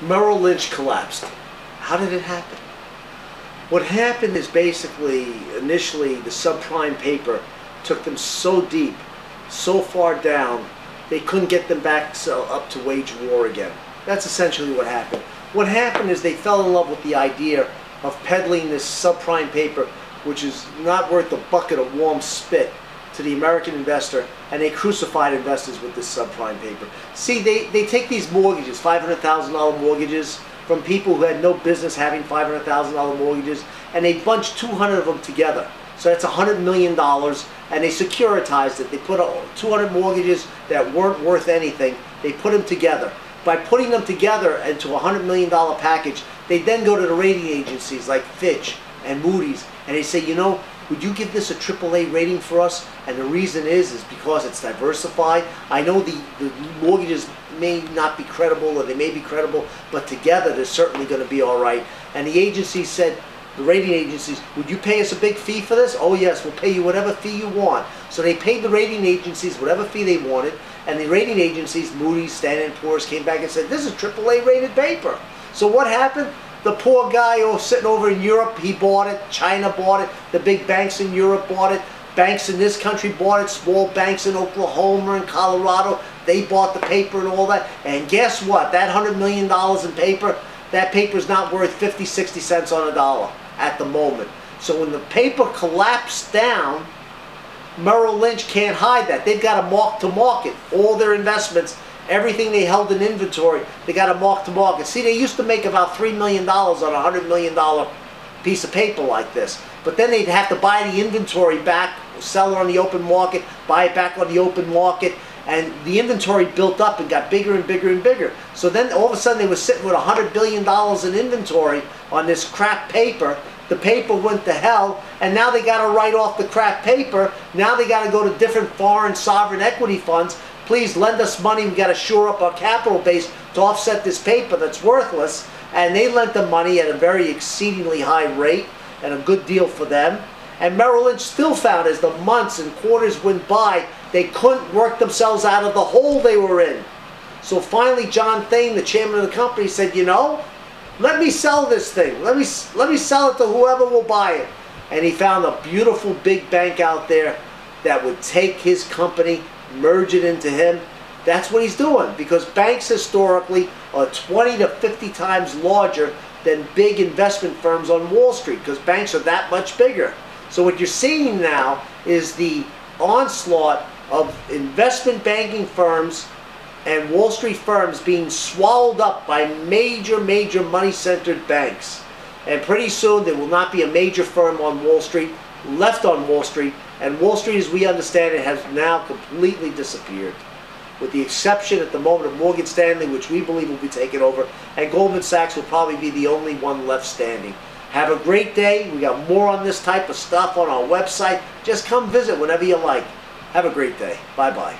Merrill Lynch collapsed. How did it happen? What happened is basically, initially, the subprime paper took them so deep, so far down, they couldn't get them back up to wage war again. That's essentially what happened. What happened is they fell in love with the idea of peddling this subprime paper, which is not worth a bucket of warm spit, to the American investor, and they crucified investors with this subprime paper. See, they take these mortgages, $500,000 mortgages, from people who had no business having $500,000 mortgages, and they bunch 200 of them together. So that's $100 million, and they securitized it. They put 200 mortgages that weren't worth anything. They put them together. By putting them together into a $100 million package, they then go to the rating agencies like Fitch and Moody's, and they say, you know, would you give this a AAA rating for us? And the reason is because it's diversified. I know the mortgages may not be credible, or they may be credible, but together they're certainly going to be all right. And the agency said, the rating agencies, would you pay us a big fee for this? Oh yes, we'll pay you whatever fee you want. So they paid the rating agencies whatever fee they wanted, and the rating agencies, Moody's, Standard & Poor's, came back and said, this is AAA rated paper. So what happened? The poor guy sitting over in Europe, he bought it, China bought it, the big banks in Europe bought it, banks in this country bought it, small banks in Oklahoma and Colorado, they bought the paper and all that. And guess what? That $100 million in paper, that paper's not worth 50, 60 cents on a dollar at the moment. So when the paper collapsed down, Merrill Lynch can't hide that. They've got to mark to market all their investments. Everything they held in inventory, they got to mark to market. See, they used to make about $3 million on a $100 million piece of paper like this. But then they'd have to buy the inventory back, sell it on the open market, buy it back on the open market, and the inventory built up and got bigger and bigger and bigger. So then all of a sudden they were sitting with $100 billion in inventory on this crap paper. The paper went to hell, and now they got to write off the crap paper. Now they got to go to different foreign sovereign equity funds. Please lend us money. We got to shore up our capital base to offset this paper that's worthless. And they lent the money at a very exceedingly high rate and a good deal for them. And Merrill Lynch still found, as the months and quarters went by, they couldn't work themselves out of the hole they were in. So finally, John Thain, the chairman of the company, said, you know, let me sell this thing. Let me sell it to whoever will buy it. And he found a beautiful big bank out there that would take his company, merge it into him. That's what he's doing, because banks historically are 20 to 50 times larger than big investment firms on Wall Street, because banks are that much bigger. So what you're seeing now is the onslaught of investment banking firms and Wall Street firms being swallowed up by major money-centered banks. And pretty soon there will not be a major firm on Wall Street left on Wall Street, and Wall Street, as we understand it, has now completely disappeared, with the exception at the moment of Morgan Stanley, which we believe will be taken over, and Goldman Sachs will probably be the only one left standing. Have a great day. We got more on this type of stuff on our website. Just come visit whenever you like. Have a great day. Bye-bye.